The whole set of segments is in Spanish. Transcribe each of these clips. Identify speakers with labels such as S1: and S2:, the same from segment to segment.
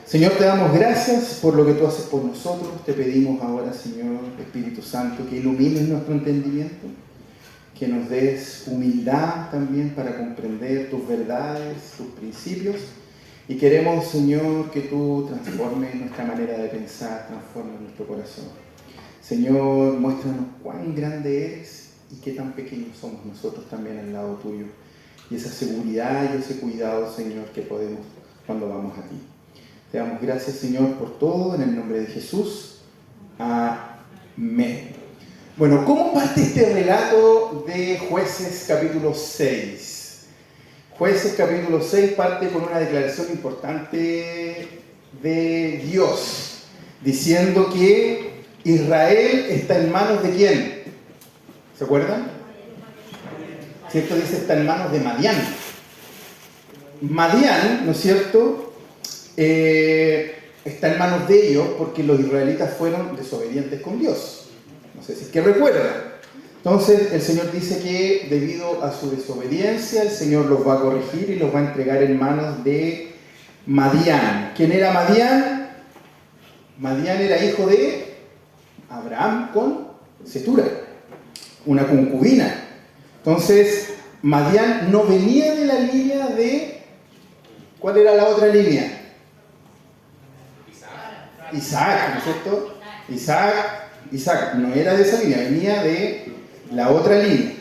S1: Señor, te damos gracias por lo que tú haces por nosotros. Te pedimos ahora, Señor, Espíritu Santo, que ilumines nuestro entendimiento, que nos des humildad también para comprender tus verdades, tus principios. Y queremos, Señor, que tú transformes nuestra manera de pensar, transformes nuestro corazón. Señor, muéstranos cuán grande eres y qué tan pequeños somos nosotros también al lado tuyo. Y esa seguridad y ese cuidado, Señor, que podemos cuando vamos a ti. Te damos gracias, Señor, por todo, en el nombre de Jesús. Amén. Bueno, ¿cómo parte este relato de Jueces capítulo 6? Jueces capítulo 6 parte con una declaración importante de Dios, diciendo que Israel está en manos de ¿quién? ¿Se acuerdan? ¿Cierto? Dice, está en manos de Madián. Madián, ¿no es cierto?, está en manos de ellos porque los israelitas fueron desobedientes con Dios. No sé si es que recuerdan. Entonces el Señor dice que debido a su desobediencia el Señor los va a corregir y los va a entregar en manos de Madián. ¿Quién era Madián? Madián era hijo de Abraham con Cetura, una concubina. Entonces Madián no venía de la línea de... ¿Cuál era la otra línea? Isaac, ¿no es cierto? Isaac no era de esa línea, venía de la otra línea.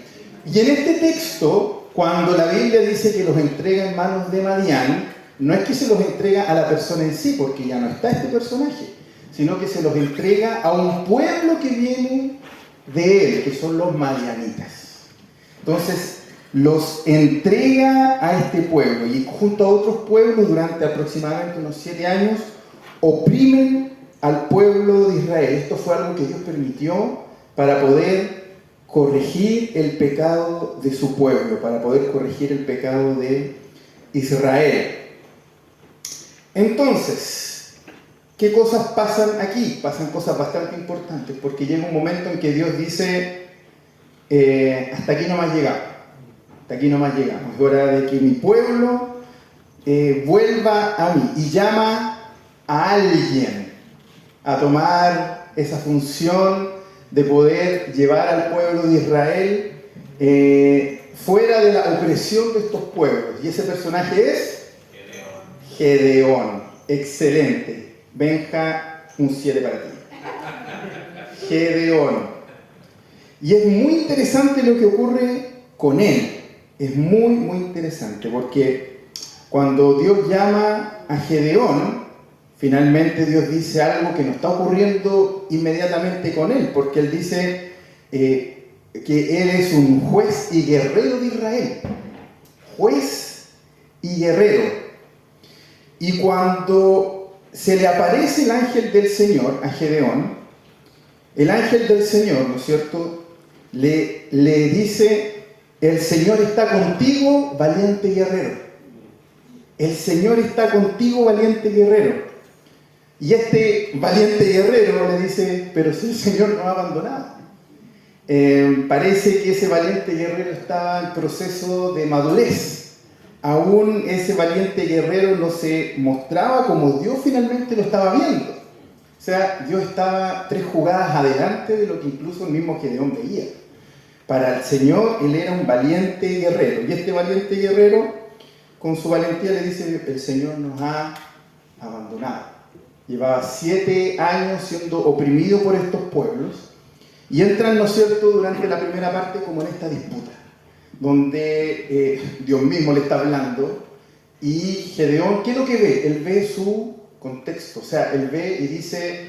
S1: Y en este texto, cuando la Biblia dice que los entrega en manos de Madián, no es que se los entrega a la persona en sí, porque ya no está este personaje, sino que se los entrega a un pueblo que viene de él, que son los madianitas. Entonces, los entrega a este pueblo y junto a otros pueblos durante aproximadamente unos 7 años oprimen al pueblo de Israel. Esto fue algo que Dios permitió para poder corregir el pecado de su pueblo, para poder corregir el pecado de Israel. Entonces, ¿qué cosas pasan aquí? Pasan cosas bastante importantes, porque llega un momento en que Dios dice, hasta aquí no más llegamos. Hasta aquí nomás llegamos. Es hora de que mi pueblo vuelva a mí y llama a alguien a tomar esa función de poder llevar al pueblo de Israel fuera de la opresión de estos pueblos. Y ese personaje es Gedeón. Excelente. Benja, un 7 para ti. Gedeón. Y es muy interesante lo que ocurre con él. Es muy, muy interesante, porque cuando Dios llama a Gedeón, finalmente Dios dice algo que no está ocurriendo inmediatamente con él, porque él dice que él es un juez y guerrero de Israel. Juez y guerrero. Y cuando se le aparece el ángel del Señor a Gedeón, el ángel del Señor, ¿no es cierto?, le dice: el Señor está contigo, valiente guerrero. El Señor está contigo, valiente guerrero. Y este valiente guerrero le dice: pero si el Señor nos ha abandonado. Parece que ese valiente guerrero estaba en proceso de madurez. Aún ese valiente guerrero no se mostraba como Dios finalmente lo estaba viendo. O sea, Dios estaba 3 jugadas adelante de lo que incluso el mismo Gedeón veía. Para el Señor, él era un valiente guerrero. Y este valiente guerrero, con su valentía, le dice: el Señor nos ha abandonado. Llevaba 7 años siendo oprimido por estos pueblos. Y entran, ¿no es cierto?, durante la primera parte como en esta disputa, donde Dios mismo le está hablando. Y Gedeón, ¿qué es lo que ve? Él ve su contexto. O sea, él ve y dice...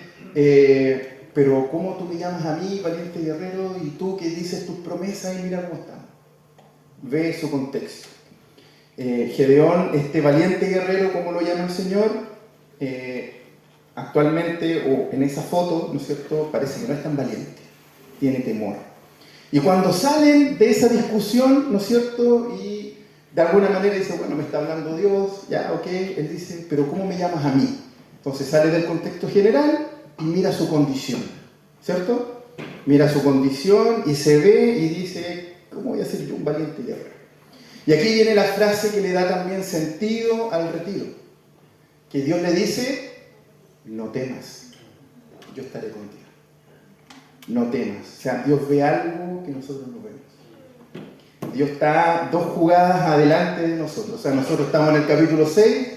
S1: pero ¿cómo tú me llamas a mí, valiente guerrero, y tú que dices tus promesas y mira cómo están? Ve su contexto. Gedeón, este valiente guerrero, como lo llama el Señor, actualmente, o en esa foto, ¿no es cierto?, parece que no es tan valiente, tiene temor. Y cuando salen de esa discusión, ¿no es cierto?, y de alguna manera dice: bueno, me está hablando Dios, ya, ok, él dice: pero ¿cómo me llamas a mí? Entonces sale del contexto general y mira su condición, ¿cierto? Mira su condición y se ve y dice: ¿cómo voy a ser yo un valiente guerrero? Y aquí viene la frase que le da también sentido al retiro, que Dios le dice, no temas, yo estaré contigo. No temas. O sea, Dios ve algo que nosotros no vemos. Dios está 2 jugadas adelante de nosotros. O sea, nosotros estamos en el capítulo 6,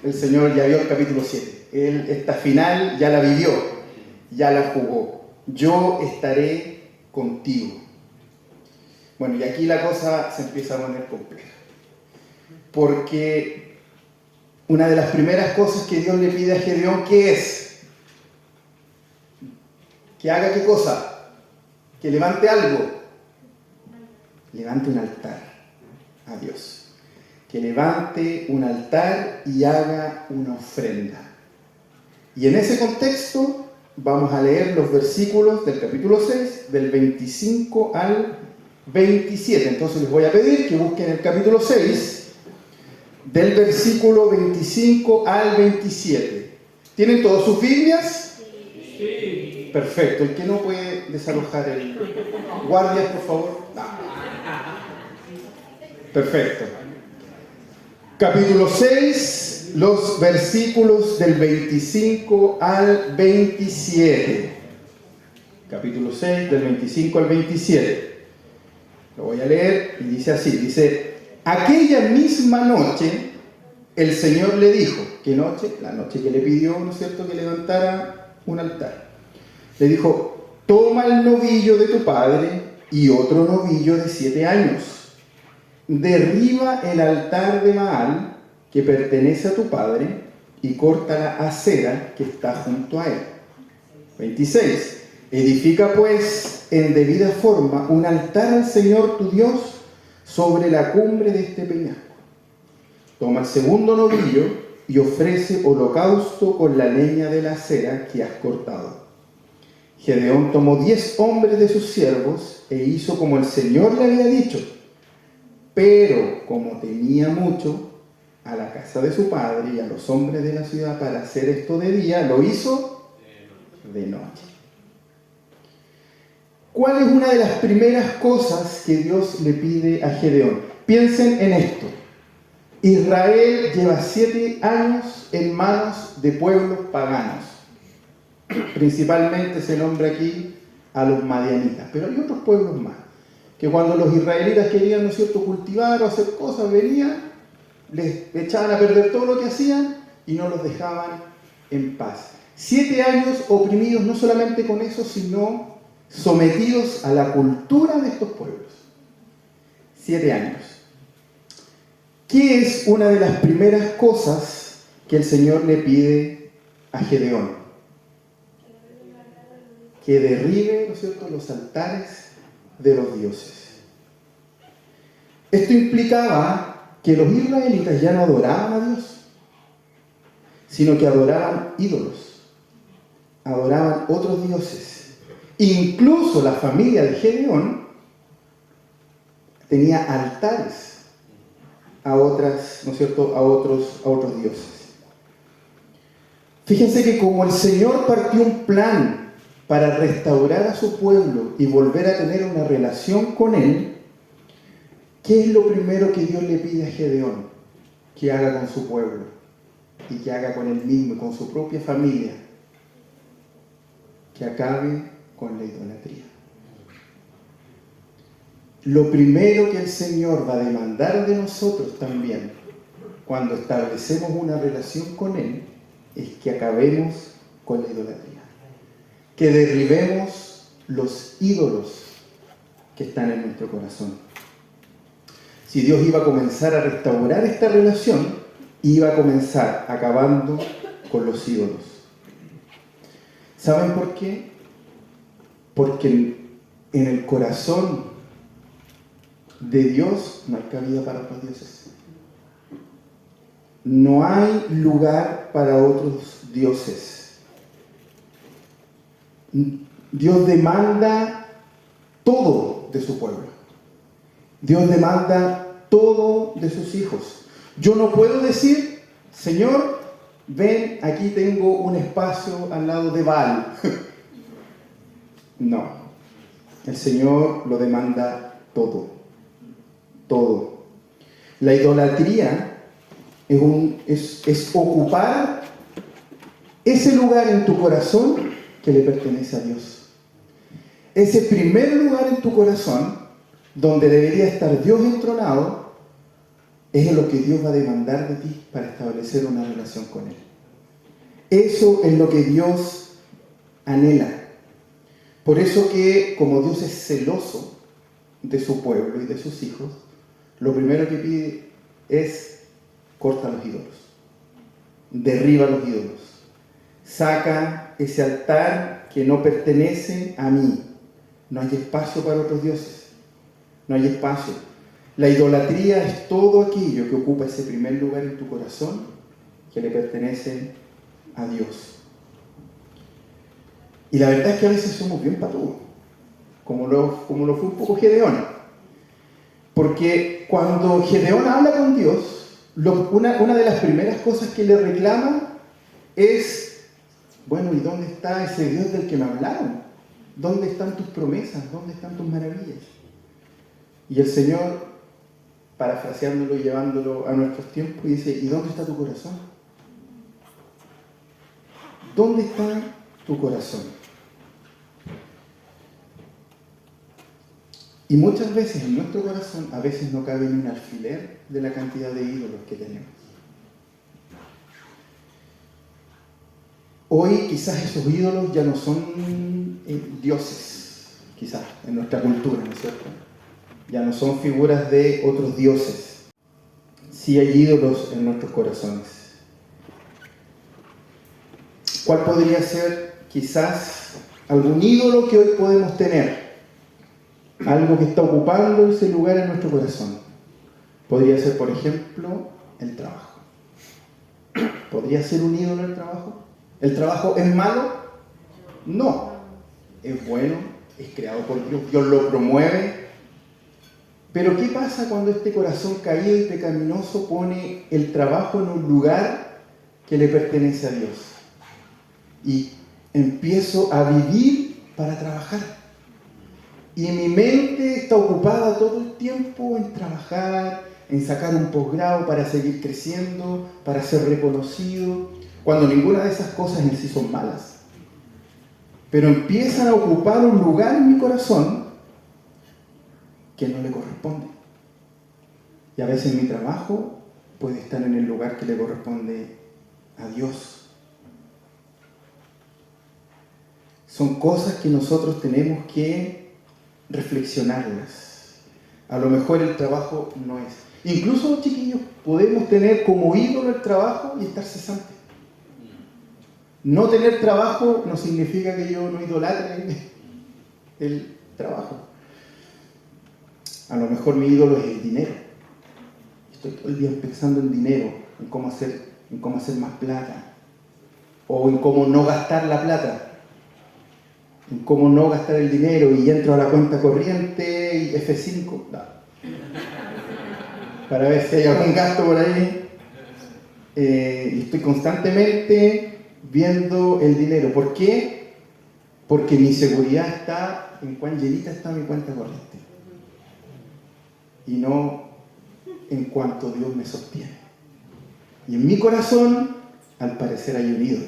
S1: el Señor ya vio el capítulo 7. Él esta final ya la vivió, ya la jugó. Yo estaré contigo. Bueno, y aquí la cosa se empieza a poner compleja. Porque una de las primeras cosas que Dios le pide a Gedeón, ¿qué es? Que haga qué cosa, que levante algo, levante un altar a Dios, que levante un altar y haga una ofrenda. Y en ese contexto vamos a leer los versículos del capítulo 6, del 25 al 27. Entonces les voy a pedir que busquen el capítulo 6, del versículo 25 al 27. ¿Tienen todas sus Biblias? Sí. Perfecto. El que no puede desalojar el... Guardias, por favor. No. Perfecto. Capítulo 6, los versículos del 25 al 27. Capítulo 6, del 25 al 27. Lo voy a leer y dice así, dice: aquella misma noche el Señor le dijo, ¿qué noche? La noche que le pidió, ¿no es cierto?, que levantara un altar. Le dijo, toma el novillo de tu padre y otro novillo de 7 años. Derriba el altar de Baal que pertenece a tu padre y corta la acera que está junto a él. 26. Edifica pues en debida forma un altar al Señor tu Dios sobre la cumbre de este peñasco. Toma el segundo novillo y ofrece holocausto con la leña de la acera que has cortado. Gedeón tomó 10 hombres de sus siervos e hizo como el Señor le había dicho. Pero como temía mucho a la casa de su padre y a los hombres de la ciudad para hacer esto de día, lo hizo de noche. ¿Cuál es una de las primeras cosas que Dios le pide a Gedeón? Piensen en esto. Israel lleva 7 años en manos de pueblos paganos. Principalmente se nombra aquí a los madianitas, pero hay otros pueblos más, que cuando los israelitas querían, ¿no es cierto?, cultivar o hacer cosas, venían, les echaban a perder todo lo que hacían y no los dejaban en paz. 7 años oprimidos no solamente con eso, sino sometidos a la cultura de estos pueblos. 7 años. ¿Qué es una de las primeras cosas que el Señor le pide a Gedeón? Que derribe, ¿no es cierto?, los altares de los dioses. Esto implicaba que los israelitas ya no adoraban a Dios, sino que adoraban ídolos, adoraban otros dioses. Incluso la familia de Gedeón tenía altares a otras, ¿no es cierto?, a otros dioses. Fíjense que como el Señor partió un plan para restaurar a su pueblo y volver a tener una relación con él, ¿qué es lo primero que Dios le pide a Gedeón que haga con su pueblo y que haga con él mismo y con su propia familia? Que acabe con la idolatría. Lo primero que el Señor va a demandar de nosotros también, cuando establecemos una relación con Él, es que acabemos con la idolatría. Que derribemos los ídolos que están en nuestro corazón. Si Dios iba a comenzar a restaurar esta relación, iba a comenzar acabando con los ídolos. ¿Saben por qué? Porque en el corazón de Dios no hay cabida para otros dioses. No hay lugar para otros dioses. Dios demanda todo de su pueblo. Dios demanda todo de sus hijos. Yo no puedo decir, Señor, ven, aquí tengo un espacio al lado de Baal. No. El Señor lo demanda todo. Todo. La idolatría es ocupar ese lugar en tu corazón que le pertenece a Dios. Ese primer lugar en tu corazón, donde debería estar Dios entronado, es lo que Dios va a demandar de ti para establecer una relación con Él. Eso es lo que Dios anhela. Por eso que, como Dios es celoso de su pueblo y de sus hijos, lo primero que pide es: corta los ídolos, derriba los ídolos, saca ese altar que no pertenece a mí. No hay espacio para otros dioses, no hay espacio. La idolatría es todo aquello que ocupa ese primer lugar en tu corazón que le pertenece a Dios. Y la verdad es que a veces somos bien patudos, como lo fue un poco Gedeón. Porque cuando Gedeón habla con Dios, una de las primeras cosas que le reclama es: bueno, ¿y dónde está ese Dios del que me hablaron? ¿Dónde están tus promesas? ¿Dónde están tus maravillas? Y el Señor, parafraseándolo y llevándolo a nuestros tiempos, dice: ¿y dónde está tu corazón? ¿Dónde está tu corazón? Y muchas veces en nuestro corazón, a veces no cabe ni un alfiler de la cantidad de ídolos que tenemos. Hoy quizás esos ídolos ya no son dioses, quizás en nuestra cultura, ¿no es cierto? Ya no son figuras de otros dioses. Sí hay ídolos en nuestros corazones. ¿Cuál podría ser quizás algún ídolo que hoy podemos tener? Algo que está ocupando ese lugar en nuestro corazón. Podría ser, por ejemplo, el trabajo. ¿Podría ser un ídolo el trabajo? ¿El trabajo es malo? No. Es bueno, es creado por Dios, Dios lo promueve. Pero ¿qué pasa cuando este corazón caído y pecaminoso pone el trabajo en un lugar que le pertenece a Dios? Y empiezo a vivir para trabajar. Y mi mente está ocupada todo el tiempo en trabajar, en sacar un posgrado para seguir creciendo, para ser reconocido, cuando ninguna de esas cosas en sí son malas. Pero empiezan a ocupar un lugar en mi corazón que no le corresponde. Y a veces mi trabajo puede estar en el lugar que le corresponde a Dios. Son cosas que nosotros tenemos que reflexionarlas. A lo mejor el trabajo no es. Incluso, chiquillos, podemos tener como ídolo el trabajo y estar cesante. No tener trabajo no significa que yo no idolatre el trabajo. A lo mejor mi ídolo es el dinero. Estoy todo el día pensando en dinero, en cómo hacer más plata, o en cómo no gastar la plata, en cómo no gastar el dinero, y entro a la cuenta corriente y F5, para ver si hay algún gasto por ahí. Y estoy constantemente viendo el dinero. ¿Por qué? Porque mi seguridad está en cuán llenita está mi cuenta corriente y no en cuanto Dios me sostiene. Y en mi corazón, al parecer, hay un ídolo.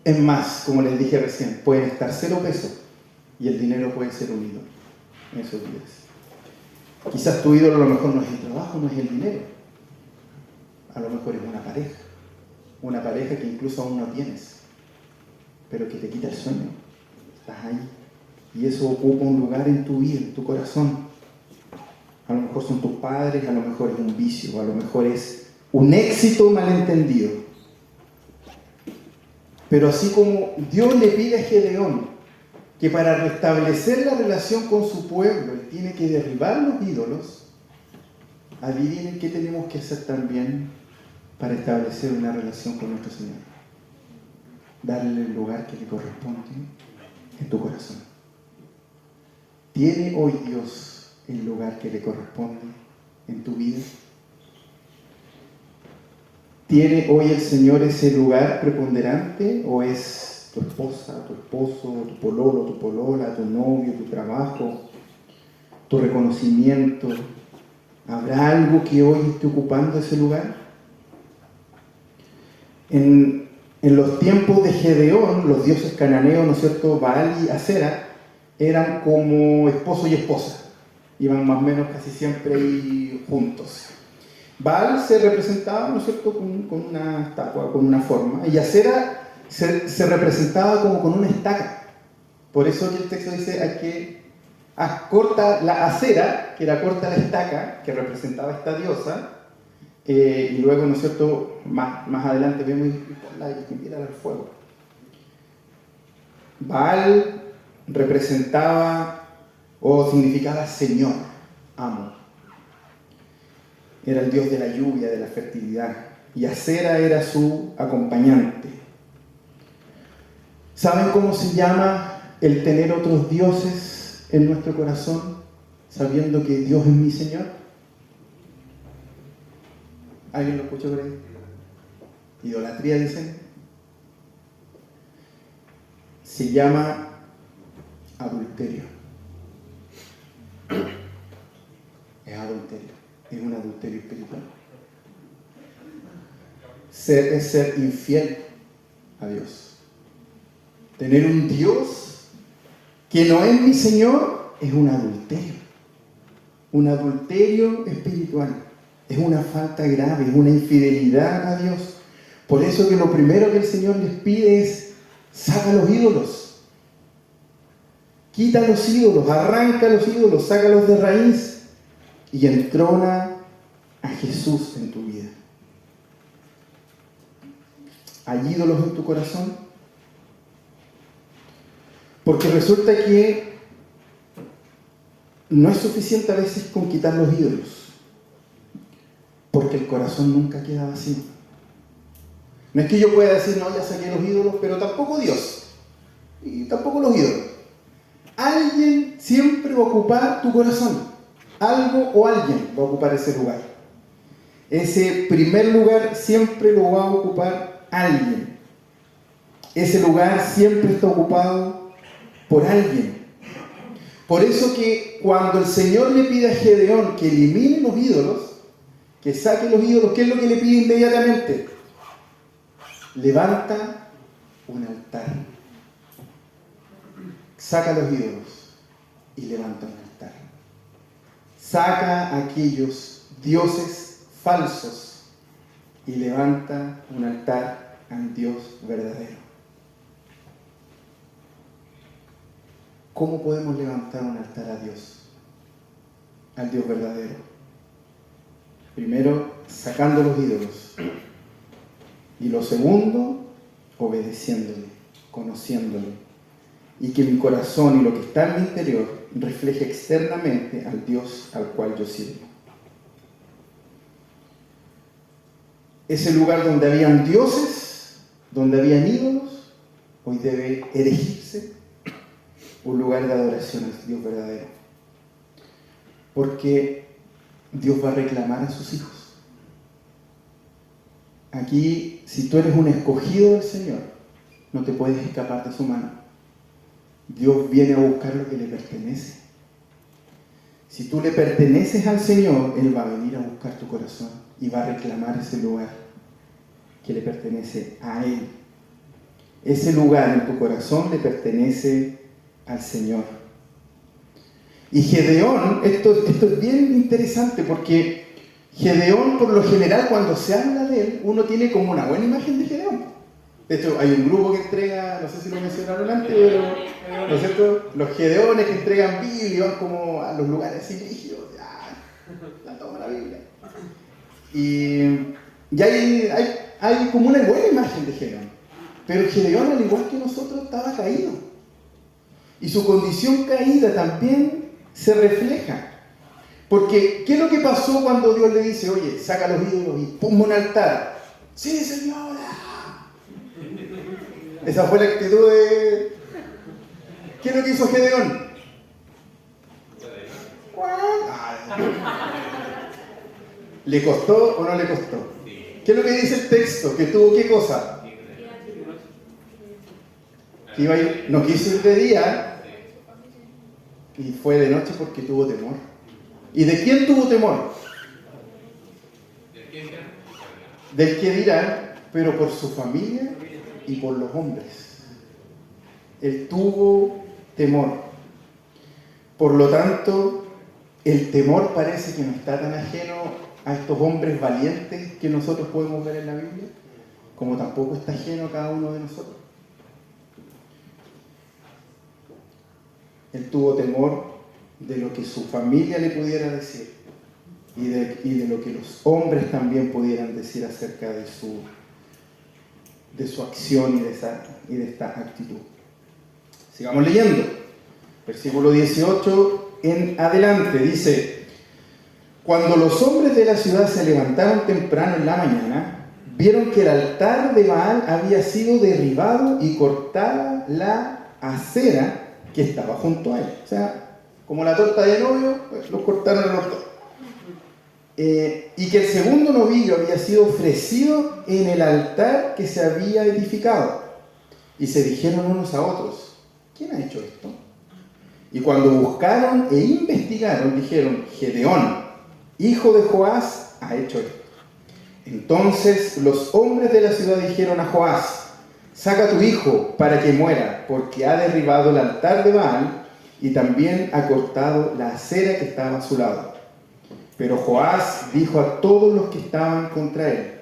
S1: Es más, como les dije recién, pueden estar 0 pesos y el dinero puede ser un ídolo en esos días. Quizás tu ídolo a lo mejor no es el trabajo, no es el dinero. A lo mejor es una pareja que incluso aún no tienes, pero que te quita el sueño. Estás ahí y eso ocupa un lugar en tu vida, en tu corazón. A lo mejor son tus padres, a lo mejor es un vicio, a lo mejor es un éxito malentendido. Pero así como Dios le pide a Gedeón que para restablecer la relación con su pueblo él tiene que derribar los ídolos, adivinen qué tenemos que hacer también para establecer una relación con nuestro Señor. Darle el lugar que le corresponde en tu corazón. ¿Tiene hoy Dios el lugar que le corresponde en tu vida? ¿Tiene hoy el Señor ese lugar preponderante o es tu esposa, tu esposo, tu pololo, tu polola, tu novio, tu trabajo, tu reconocimiento? ¿Habrá algo que hoy esté ocupando ese lugar? En los tiempos de Gedeón, los dioses cananeos, ¿no es cierto?, Baal y Acera, eran como esposo y esposa. Iban más o menos casi siempre ahí juntos. Baal se representaba, ¿no es cierto?, con una estatua, con una forma, y Acera se representaba como con una estaca. Por eso que el texto dice, hay que corta la acera, que era corta la estaca, que representaba a esta diosa, y luego, ¿no es cierto?, más adelante vemos y ponla y escupirla al fuego. Baal representaba o significaba Señor, amo. Era el dios de la lluvia, de la fertilidad, y Acera era su acompañante. ¿Saben cómo se llama el tener otros dioses en nuestro corazón, sabiendo que Dios es mi Señor? ¿Alguien lo escuchó por ahí? Idolatría, dicen. Se llama adulterio. Es adulterio. Es un adulterio espiritual. Es ser infiel a Dios. Tener un Dios que no es mi Señor es un adulterio. Un adulterio espiritual. Es una falta grave, es una infidelidad a Dios. Por eso que lo primero que el Señor les pide es: saca los ídolos. Quita los ídolos, arranca los ídolos, sácalos de raíz y entrona a Jesús en tu vida. ¿Hay ídolos en tu corazón? Porque resulta que no es suficiente a veces con quitar los ídolos, porque el corazón nunca queda vacío. No es que yo pueda decir, no, ya saqué los ídolos, pero tampoco Dios, y tampoco los ídolos. Alguien siempre va a ocupar tu corazón. Algo o alguien va a ocupar ese lugar. Ese primer lugar siempre lo va a ocupar alguien. Ese lugar siempre está ocupado por alguien. Por eso que cuando el Señor le pide a Gedeón que elimine los ídolos, que saque los ídolos, ¿qué es lo que le pide inmediatamente? Levanta un altar. Saca los ídolos y levanta un altar. Saca aquellos dioses falsos y levanta un altar al Dios verdadero. ¿Cómo podemos levantar un altar a Dios? Al Dios verdadero. Primero, sacando los ídolos. Y lo segundo, obedeciéndole, conociéndole. Y que mi corazón y lo que está en mi interior refleje externamente al Dios al cual yo sirvo. Ese lugar donde habían dioses, donde habían ídolos, hoy debe erigirse un lugar de adoración al Dios verdadero. Porque Dios va a reclamar a sus hijos. Aquí, si tú eres un escogido del Señor, no te puedes escapar de su mano. Dios viene a buscar lo que le pertenece. Si tú le perteneces al Señor, Él va a venir a buscar tu corazón y va a reclamar ese lugar que le pertenece a Él. Ese lugar en tu corazón le pertenece al Señor. Y Gedeón, esto es bien interesante porque Gedeón, por lo general, cuando se habla de él, uno tiene como una buena imagen de Gedeón. De hecho, hay un grupo que entrega, no sé si lo mencionaron antes, pero, ¿no es cierto? Los Gedeones que entregan Biblia, van como a los lugares así rígidos, la toma la Biblia. Y hay como una buena imagen de Gedeón. Pero Gedeón, al igual que nosotros, estaba caído. Y su condición caída también se refleja. Porque, ¿qué es lo que pasó cuando Dios le dice, oye, saca los ídolos y ponme un altar? ¡Sí, señora! Esa fue la actitud de... ¿Qué es lo que hizo Gedeón? ¿Le costó o no le costó? ¿Qué es lo que dice el texto? ¿Que tuvo qué cosa? Que iba a ir, no quiso ir de día y fue de noche porque tuvo temor. ¿Y de quién tuvo temor? Del que dirán, pero por su familia y por los hombres. Él tuvo temor. Por lo tanto, el temor parece que no está tan ajeno a estos hombres valientes que nosotros podemos ver en la Biblia, como tampoco está ajeno a cada uno de nosotros. Él tuvo temor de lo que su familia le pudiera decir y de lo que los hombres también pudieran decir acerca de su acción y de esta actitud. Sigamos leyendo. Versículo 18 en adelante dice: cuando los hombres de la ciudad se levantaron temprano en la mañana, vieron que el altar de Baal había sido derribado y cortada la acera que estaba junto a él. O sea, como la torta de novio, pues los cortaron los dos. Y que el segundo novillo había sido ofrecido en el altar que se había edificado. Y se dijeron unos a otros: ¿quién ha hecho esto? Y cuando buscaron e investigaron, dijeron: Gedeón, hijo de Joás, ha hecho esto. Entonces los hombres de la ciudad dijeron a Joás: saca a tu hijo para que muera, porque ha derribado el altar de Baal y también ha cortado la acera que estaba a su lado. Pero Joás dijo a todos los que estaban contra él: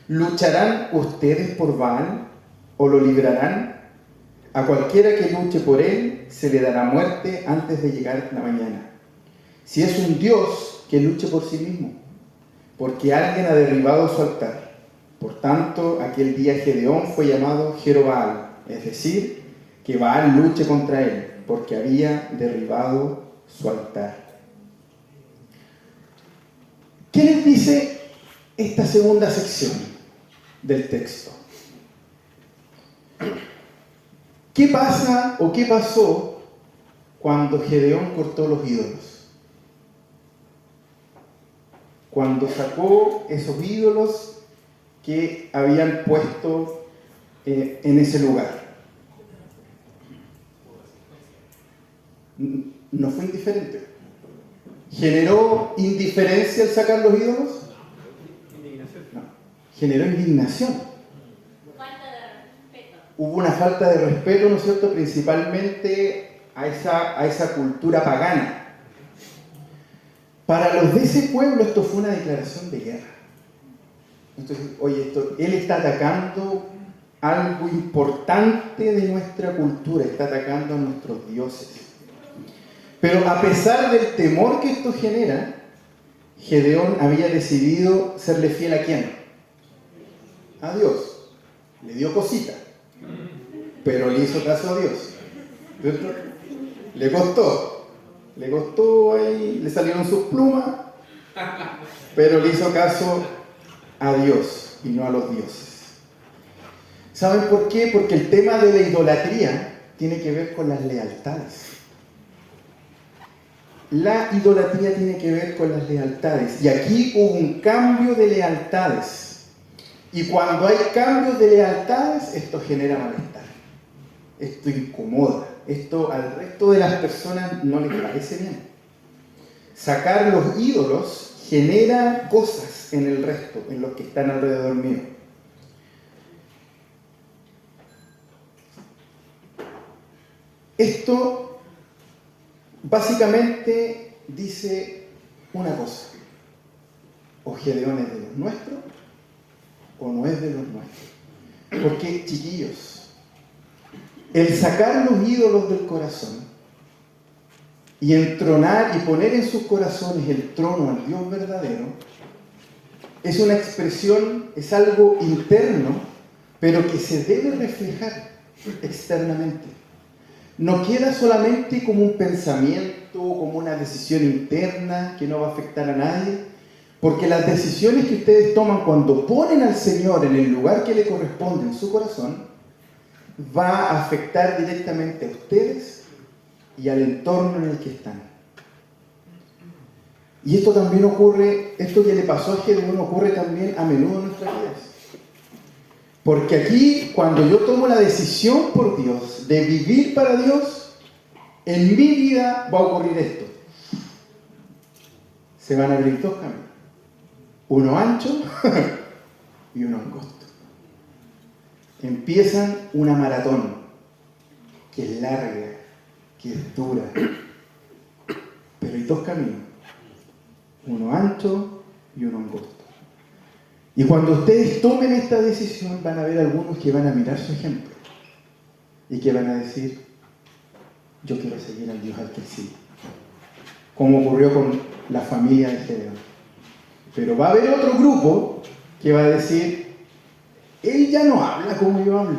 S1: ¿lucharán ustedes por Baal o lo librarán? A cualquiera que luche por él se le dará muerte antes de llegar la mañana. Si es un Dios, que luche por sí mismo, porque alguien ha derribado su altar. Por tanto, aquel día Gedeón fue llamado Jerobbaal, es decir, que Baal luche contra él, porque había derribado su altar. ¿Qué les dice esta segunda sección del texto? ¿Qué pasa o qué pasó cuando Gedeón cortó los ídolos? Cuando sacó esos ídolos que habían puesto en ese lugar. No fue indiferente. ¿Generó indiferencia al sacar los ídolos? No. Generó indignación.
S2: Falta de respeto.
S1: Hubo una falta de respeto, ¿no es cierto?, principalmente a esa cultura pagana. Para los de ese pueblo esto fue una declaración de guerra. Entonces, oye, él está atacando algo importante de nuestra cultura, está atacando a nuestros dioses. Pero a pesar del temor que esto genera, Gedeón había decidido serle fiel ¿a quién? A Dios. Le dio cosita, pero le hizo caso a Dios. ¿Cierto? Le costó ahí, le salieron sus plumas, pero le hizo caso a Dios y no a los dioses. ¿Saben por qué? Porque el tema de la idolatría tiene que ver con las lealtades. La idolatría tiene que ver con las lealtades. Y aquí hubo un cambio de lealtades. Y cuando hay cambios de lealtades, esto genera malestar. Esto incomoda. Esto al resto de las personas no les parece bien. Sacar los ídolos genera cosas en el resto, en los que están alrededor mío. Esto básicamente dice una cosa: o Gedeón es de los nuestros o no es de los nuestros. Porque, chiquillos, el sacar los ídolos del corazón y entronar y poner en sus corazones el trono al Dios verdadero es una expresión, es algo interno, pero que se debe reflejar externamente. No queda solamente como un pensamiento, como una decisión interna que no va a afectar a nadie, porque las decisiones que ustedes toman cuando ponen al Señor en el lugar que le corresponde en su corazón, va a afectar directamente a ustedes y al entorno en el que están. Y esto también ocurre, esto que le pasó a Gedeón ocurre también a menudo en nuestras vidas. Porque aquí, cuando yo tomo la decisión por Dios, de vivir para Dios, en mi vida va a ocurrir esto. Se van a abrir dos caminos. Uno ancho y uno angosto. empiezan una maratón que es larga, que es dura, pero hay dos caminos, uno ancho y uno angosto. Y cuando ustedes tomen esta decisión van a ver algunos que van a mirar su ejemplo y que van a decir, yo quiero seguir al Dios al que sigo, como ocurrió con la familia de Gedeón. Pero va a haber otro grupo que va a decir, él ya no habla como yo hablo.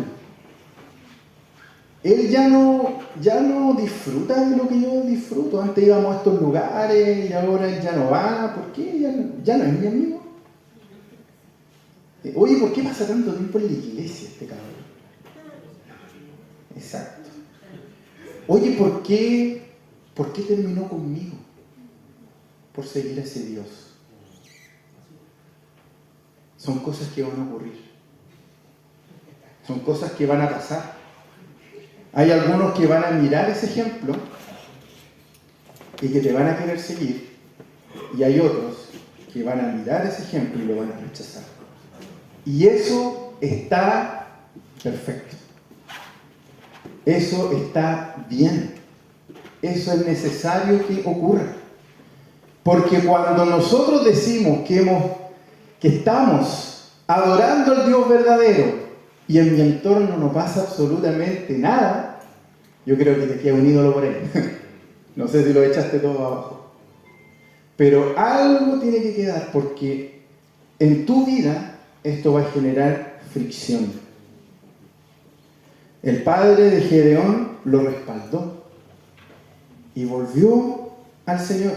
S1: Él ya no disfruta de lo que yo disfruto. Antes íbamos a estos lugares y ahora él ya no va. ¿Por qué? Ya no es mi amigo. Oye, ¿por qué pasa tanto tiempo en la iglesia este cabrón? Exacto. Oye, ¿por qué terminó conmigo? Por seguir a ese Dios. Son cosas que van a ocurrir. Son cosas que van a pasar. Hay algunos que van a mirar ese ejemplo y que te van a querer seguir. Y hay otros que van a mirar ese ejemplo y lo van a rechazar. Y eso está perfecto. Eso está bien. Eso es necesario que ocurra. Porque cuando nosotros decimos que estamos adorando al Dios verdadero y en mi entorno no pasa absolutamente nada, yo creo que te queda un ídolo por ahí. No sé si lo echaste todo abajo. Pero algo tiene que quedar porque en tu vida esto va a generar fricción. El padre de Gedeón lo respaldó y volvió al Señor.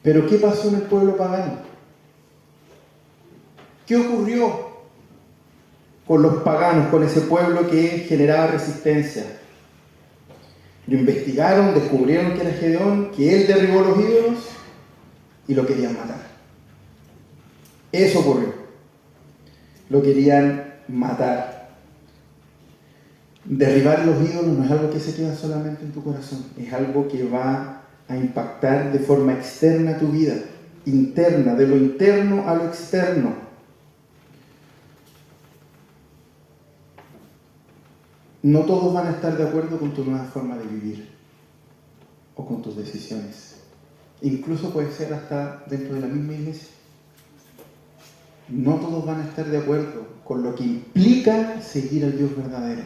S1: Pero ¿qué pasó en el pueblo pagano? ¿Qué ocurrió con los paganos, con ese pueblo que generaba resistencia? Lo investigaron, descubrieron que era Gedeón, que él derribó los ídolos y lo querían matar. Eso ocurrió. Lo querían matar. Derribar los ídolos no es algo que se queda solamente en tu corazón, es algo que va a impactar de forma externa tu vida, interna, de lo interno a lo externo. No todos van a estar de acuerdo con tu nueva forma de vivir o con tus decisiones. Incluso puede ser hasta dentro de la misma iglesia. No todos van a estar de acuerdo con lo que implica seguir al Dios verdadero.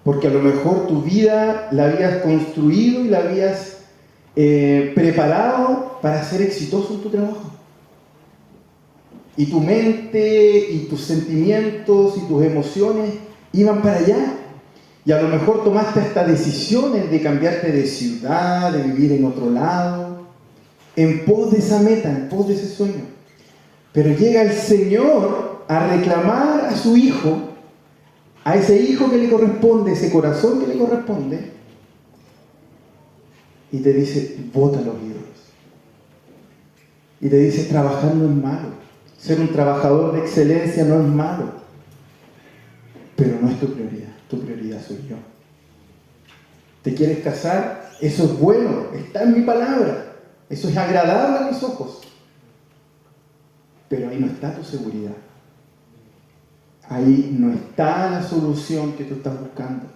S1: Porque a lo mejor tu vida la habías construido y la habías preparado para ser exitoso en tu trabajo. Y tu mente y tus sentimientos y tus emociones iban para allá. Y a lo mejor tomaste hasta decisiones de cambiarte de ciudad, de vivir en otro lado, en pos de esa meta, en pos de ese sueño. Pero llega el Señor a reclamar a su hijo, a ese hijo que le corresponde, ese corazón que le corresponde, y te dice, bota los ídolos. Y te dice, trabajar no es malo. Ser un trabajador de excelencia no es malo. Pero no es tu prioridad soy yo. ¿Te quieres casar? Eso es bueno, está en mi palabra. Eso es agradable a mis ojos. Pero ahí no está tu seguridad. Ahí no está la solución que tú estás buscando.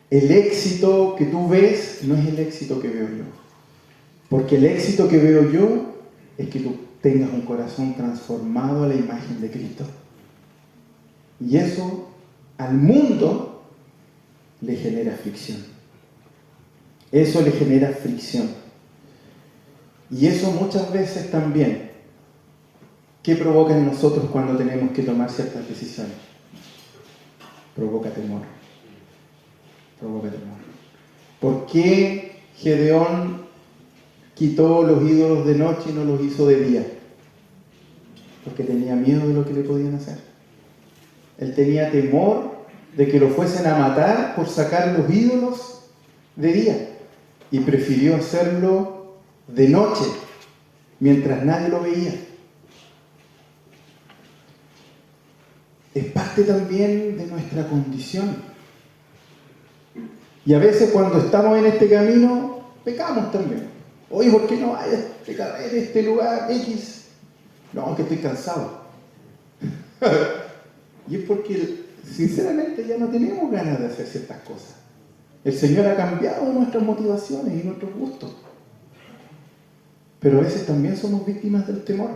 S1: El éxito que tú ves no es el éxito que veo yo. Porque el éxito que veo yo es que tú tengas un corazón transformado a la imagen de Cristo. Y eso al mundo le genera fricción. Eso le genera fricción. Y eso muchas veces también, ¿qué provoca en nosotros cuando tenemos que tomar ciertas decisiones? Provoca temor. Provoca temor. ¿Por qué Gedeón quitó los ídolos de noche y no los hizo de día? Porque tenía miedo de lo que le podían hacer. Él tenía temor de que lo fuesen a matar por sacar los ídolos de día. Y prefirió hacerlo de noche, mientras nadie lo veía. Es parte también de nuestra condición. Y a veces cuando estamos en este camino, pecamos también. Oye, ¿por qué no vayas a este lugar X? No, es que estoy cansado. Y es porque, sinceramente, ya no tenemos ganas de hacer ciertas cosas. El Señor ha cambiado nuestras motivaciones y nuestros gustos. Pero a veces también somos víctimas del temor.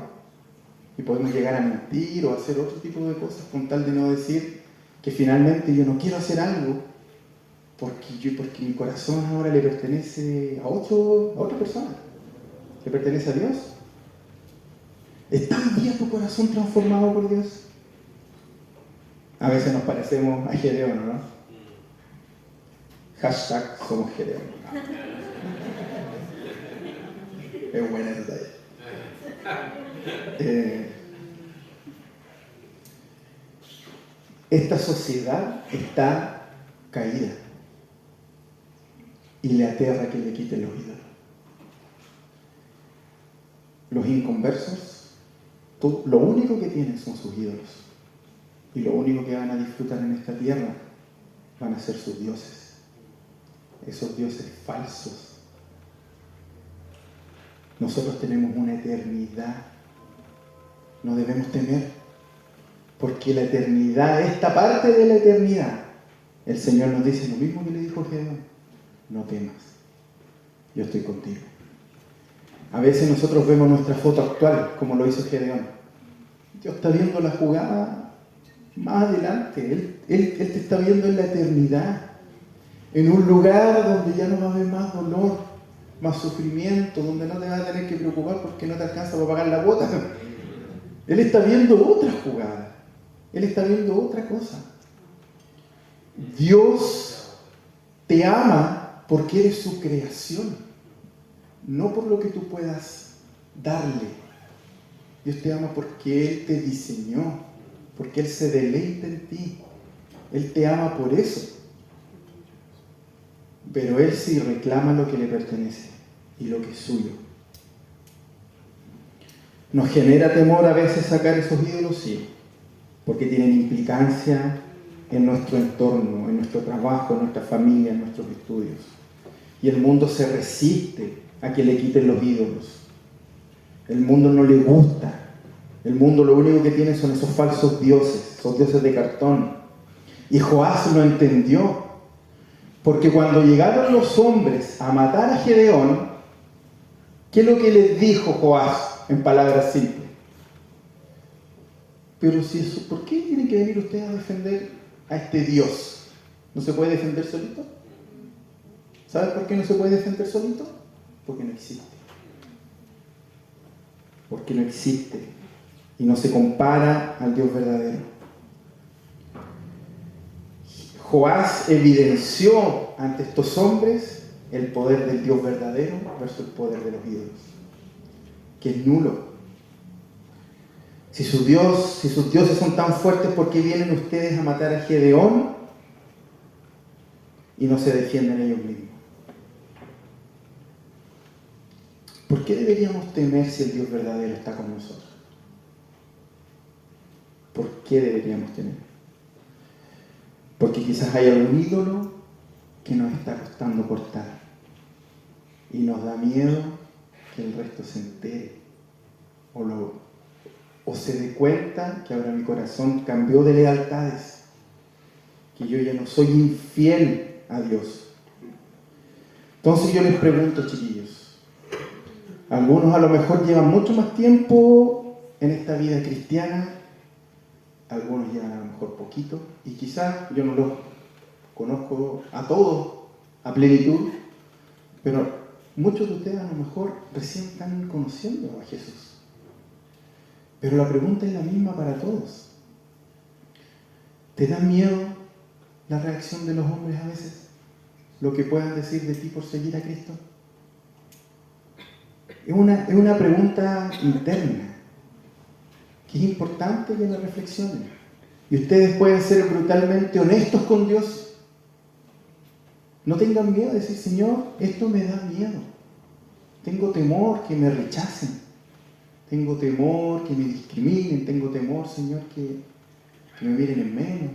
S1: Y podemos llegar a mentir o a hacer otro tipo de cosas con tal de no decir que finalmente yo no quiero hacer algo porque mi corazón ahora le pertenece a otra persona. ¿Le pertenece a Dios? ¿Está hoy día tu corazón transformado por Dios? A veces nos parecemos a Gedeón, ¿no? Hashtag somos Gedeón. Es buena esa talla. Esta sociedad está caída y le aterra que le quiten los ídolos. Los inconversos, lo único que tienen son sus ídolos. Y lo único que van a disfrutar en esta tierra van a ser sus dioses. Esos dioses falsos. Nosotros tenemos una eternidad. No debemos temer. Porque la eternidad, esta parte de la eternidad, el Señor nos dice lo mismo que le dijo a Gedeón. No temas. Yo estoy contigo. A veces nosotros vemos nuestra foto actual, como lo hizo Gedeón. Dios está viendo la jugada más adelante. Él te está viendo en la eternidad. En un lugar donde ya no va a haber más dolor, más sufrimiento, donde no te vas a tener que preocupar porque no te alcanza para pagar la cuota. Él está viendo otra jugada. Él está viendo otra cosa. Dios te ama porque eres su creación, no por lo que tú puedas darle. Dios te ama porque Él te diseñó, porque Él se deleita en ti. Él te ama por eso. Pero Él sí reclama lo que le pertenece y lo que es suyo. ¿Nos genera temor a veces sacar esos ídolos? Sí, porque tienen implicancia en nuestro entorno, en nuestro trabajo, en nuestra familia, en nuestros estudios. Y el mundo se resiste a que le quiten los ídolos. El mundo no le gusta. El mundo lo único que tiene son esos falsos dioses, esos dioses de cartón. Y Joás lo entendió. Porque cuando llegaron los hombres a matar a Gedeón, ¿qué es lo que les dijo Joás en palabras simples? Pero si eso, ¿por qué tienen que venir ustedes a defender a este Dios? ¿No se puede defender solito? ¿Sabes por qué no se puede defender solito? Porque no existe. Porque no existe. Y no se compara al Dios verdadero. Joás evidenció ante estos hombres el poder del Dios verdadero versus el poder de los ídolos, que es nulo. Si sus dioses son tan fuertes, ¿por qué vienen ustedes a matar a Gedeón y no se defienden ellos mismos? ¿Por qué deberíamos temer si el Dios verdadero está con nosotros? ¿Por qué deberíamos temer? Porque quizás hay algún ídolo que nos está costando cortar y nos da miedo que el resto se entere o se dé cuenta que ahora mi corazón cambió de lealtades, que yo ya no soy infiel a Dios. Entonces yo les pregunto, chiquillos, algunos a lo mejor llevan mucho más tiempo en esta vida cristiana, algunos llevan a lo mejor poquito, y quizás yo no los conozco a todos a plenitud, pero muchos de ustedes a lo mejor recién están conociendo a Jesús. Pero la pregunta es la misma para todos. ¿Te da miedo la reacción de los hombres a veces? ¿Lo que puedan decir de ti por seguir a Cristo? Es una pregunta interna que es importante que la reflexionen. Y ustedes pueden ser brutalmente honestos con Dios. No tengan miedo de decir, Señor, esto me da miedo. Tengo temor que me rechacen. Tengo temor que me discriminen. Tengo temor, Señor, que me miren en menos.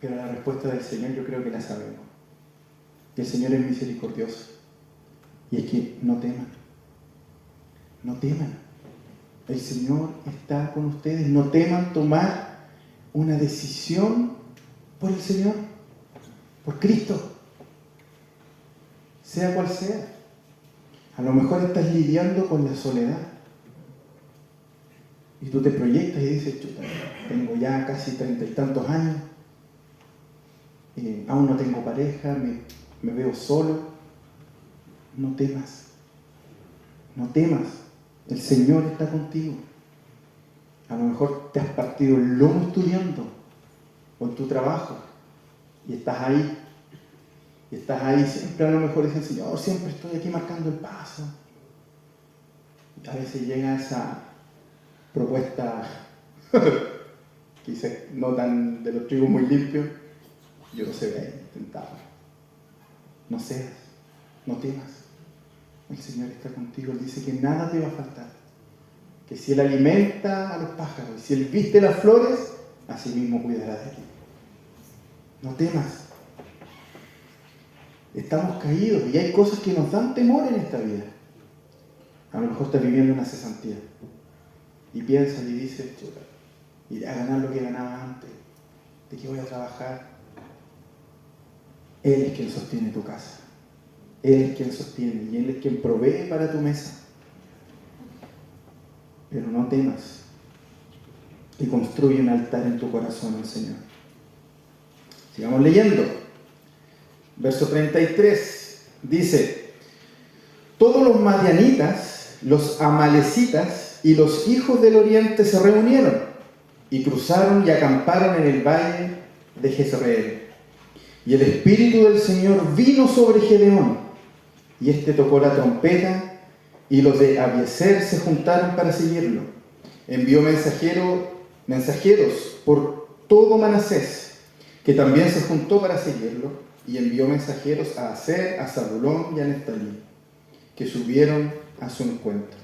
S1: Pero la respuesta del Señor yo creo que la sabemos. Y el Señor es misericordioso. Y es que no teman. No teman. El Señor está con ustedes. No teman tomar una decisión por el Señor, por Cristo, sea cual sea. A lo mejor estás lidiando con la soledad y tú te proyectas y dices, chuta, tengo ya casi 30 y tantos años, aún no tengo pareja, me veo solo. No temas, no temas, el Señor está contigo. A lo mejor te has partido el lomo estudiando o en tu trabajo y estás ahí siempre. A lo mejor dice el Señor, siempre estoy aquí marcando el paso. Y a veces llega esa propuesta quizás no tan de los trigos muy limpios, yo no se ve ahí tentado. No seas, no temas, el Señor está contigo. Él dice que nada te va a faltar, que si Él alimenta a los pájaros y si Él viste las flores, así mismo cuidará de ti. No temas. Estamos caídos y hay cosas que nos dan temor en esta vida. A lo mejor estás viviendo una cesantía y piensas y dices, chuta, iré a ganar lo que ganaba antes, ¿de qué voy a trabajar? Él es quien sostiene tu casa, Él es quien sostiene y Él es quien provee para tu mesa. Pero no temas y construye un altar en tu corazón al Señor. Sigamos leyendo. Verso 33 dice: todos los madianitas, los amalecitas y los hijos del oriente se reunieron y cruzaron y acamparon en el valle de Jezreel. Y el Espíritu del Señor vino sobre Gedeón, y éste tocó la trompeta, y los de Abiezer se juntaron para seguirlo. Envió mensajeros por todo Manasés, que también se juntó para seguirlo, y envió mensajeros a Aser, a Zabulón y a Neftalí, que subieron a su encuentro.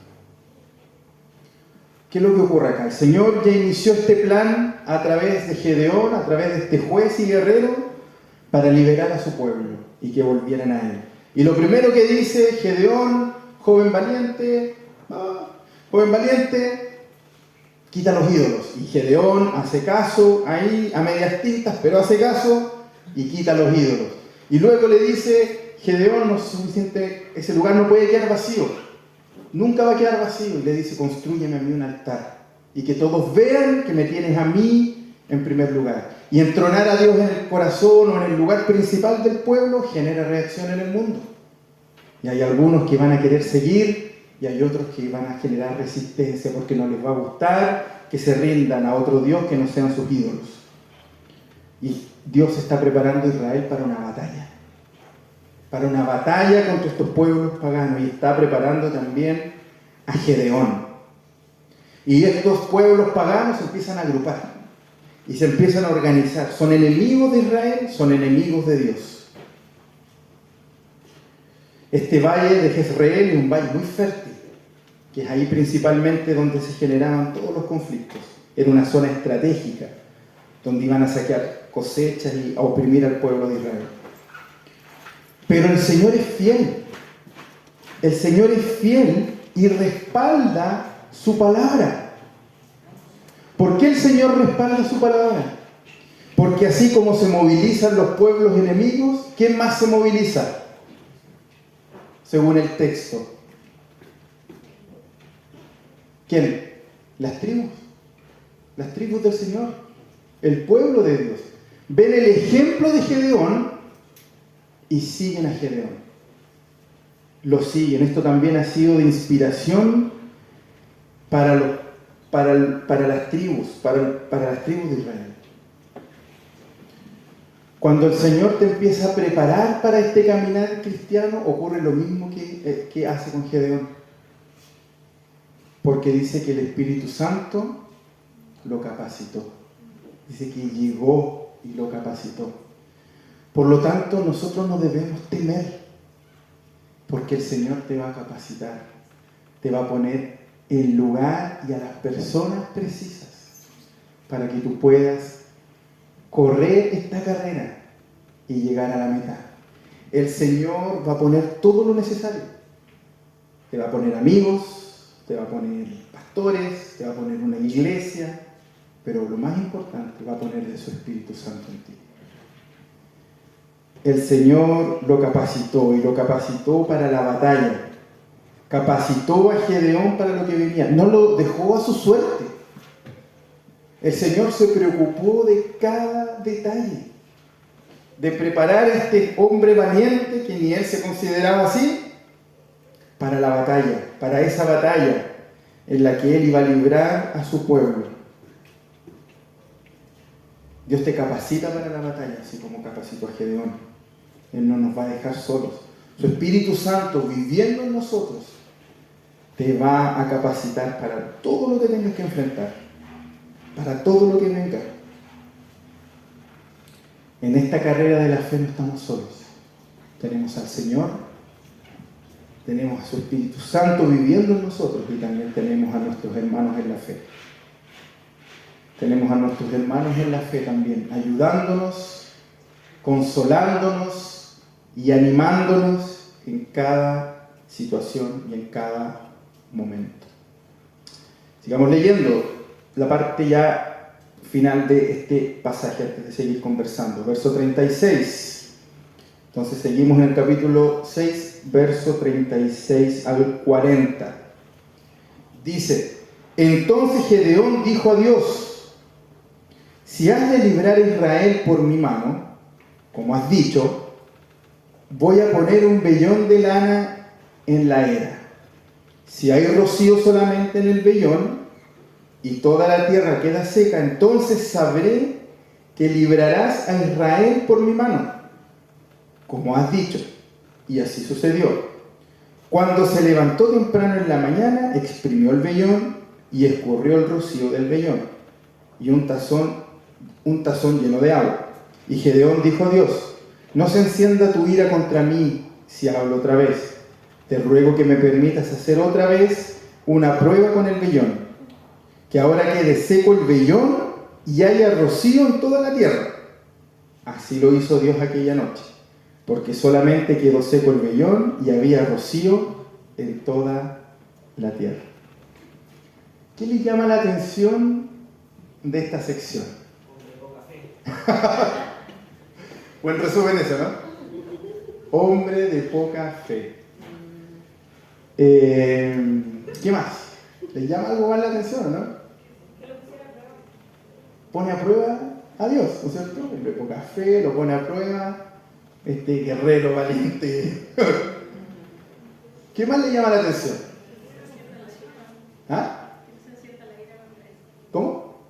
S1: ¿Qué es lo que ocurre acá? El Señor ya inició este plan a través de Gedeón, a través de este juez y guerrero, para liberar a su pueblo y que volvieran a Él. Y lo primero que dice Gedeón, joven valiente, quita los ídolos. Y Gedeón hace caso, ahí a medias tintas, pero hace caso y quita los ídolos. Y luego le dice, Gedeón, no es suficiente, ese lugar no puede quedar vacío, nunca va a quedar vacío. Y le dice, constrúyeme a mí un altar y que todos vean que me tienes a mí en primer lugar. Y entronar a Dios en el corazón o en el lugar principal del pueblo genera reacción en el mundo. Y hay algunos que van a querer seguir y hay otros que van a generar resistencia porque no les va a gustar que se rindan a otro Dios que no sean sus ídolos. Y Dios está preparando a Israel para una batalla contra estos pueblos paganos, y está preparando también a Gedeón. Y estos pueblos paganos se empiezan a agrupar y se empiezan a organizar. Son enemigos de Israel, son enemigos de Dios. Este valle de Jezreel es un valle muy fértil, que es ahí principalmente donde se generaban todos los conflictos. Era una zona estratégica donde iban a saquear cosechas y a oprimir al pueblo de Israel. Pero el Señor es fiel. El Señor es fiel y respalda su palabra. ¿Por qué el Señor respalda su palabra? Porque así como se movilizan los pueblos enemigos, ¿quién más se moviliza? Según el texto. ¿Quién? Las tribus del Señor, el pueblo de Dios. Ven el ejemplo de Gedeón y siguen a Gedeón. Lo siguen. Esto también ha sido de inspiración para las tribus de Israel. Cuando el Señor te empieza a preparar para este caminar cristiano, ocurre lo mismo que hace con Gedeón. Porque dice que el Espíritu Santo lo capacitó. Dice que llegó y lo capacitó. Por lo tanto, nosotros no debemos temer, porque el Señor te va a capacitar, te va a poner el lugar y a las personas precisas para que tú puedas correr esta carrera y llegar a la meta. El Señor va a poner todo lo necesario. Te va a poner amigos, te va a poner pastores, te va a poner una iglesia, pero lo más importante, va a poner de su Espíritu Santo en ti. El Señor lo capacitó y lo capacitó para la batalla. Capacitó a Gedeón para lo que venía. No lo dejó a su suerte. El Señor se preocupó de cada detalle, de preparar a este hombre valiente, que ni él se consideraba así, para la batalla, para esa batalla en la que él iba a librar a su pueblo. Dios te capacita para la batalla, así como capacitó a Gedeón. Él no nos va a dejar solos. Su Espíritu Santo, viviendo en nosotros, te va a capacitar para todo lo que tengas que enfrentar, para todo lo que venga. En esta carrera de la fe no estamos solos. Tenemos al Señor, tenemos a su Espíritu Santo viviendo en nosotros y también tenemos a nuestros hermanos en la fe. Tenemos a nuestros hermanos en la fe también, ayudándonos, consolándonos y animándonos en cada situación y en cada momento. Sigamos leyendo la parte ya final de este pasaje antes de seguir conversando. Verso 36. Entonces seguimos en el capítulo 6, verso 36 al 40. Dice: entonces Gedeón dijo a Dios: si has de librar a Israel por mi mano, como has dicho, voy a poner un vellón de lana en la era. Si hay rocío solamente en el vellón y toda la tierra queda seca, entonces sabré que librarás a Israel por mi mano, como has dicho. Y así sucedió. Cuando se levantó temprano en la mañana, exprimió el vellón y escurrió el rocío del vellón y un tazón lleno de agua. Y Gedeón dijo a Dios: no se encienda tu ira contra mí si hablo otra vez. Te ruego que me permitas hacer otra vez una prueba con el vellón, que ahora quede seco el vellón y haya rocío en toda la tierra. Así lo hizo Dios aquella noche, porque solamente quedó seco el vellón y había rocío en toda la tierra. ¿Qué le llama la atención de esta sección? Buen resumen eso, ¿no? Hombre de poca fe. ¿Qué más? ¿Les llama algo más la atención o no? Pone a prueba a Dios, ¿no es cierto? Hombre de poca fe, lo pone a prueba. Este guerrero valiente. ¿Qué más le llama la atención? ¿Ah? ¿Cómo?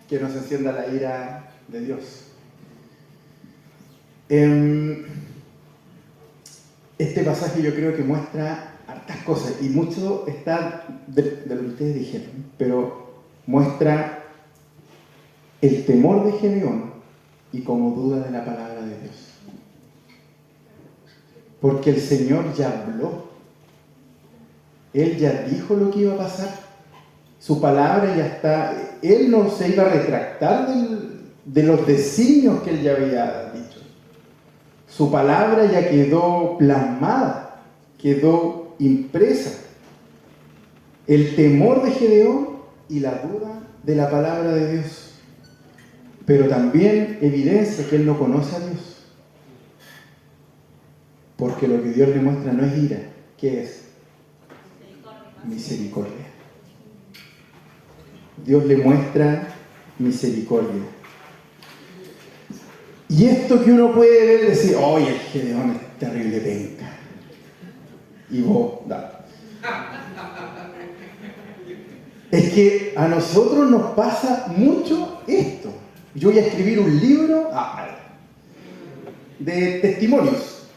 S1: Que no se encienda la ira de Dios. Este pasaje yo creo que muestra hartas cosas, y mucho está de lo que ustedes dijeron, pero muestra el temor de Gedeón y como duda de la palabra de Dios. Porque el Señor ya habló. Él ya dijo lo que iba a pasar. Su palabra ya está. Él no se iba a retractar de los designios que él ya había dicho. Su palabra ya quedó plasmada, quedó impresa. El temor de Gedeón y la duda de la palabra de Dios. Pero también evidencia que él no conoce a Dios. Porque lo que Dios le muestra no es ira. ¿Qué es? Misericordia. Dios le muestra misericordia. Y esto que uno puede ver, decir: oye, el Gedeón es terrible penca. Y vos, da. Es que a nosotros nos pasa mucho esto. Yo voy a escribir un libro de testimonios.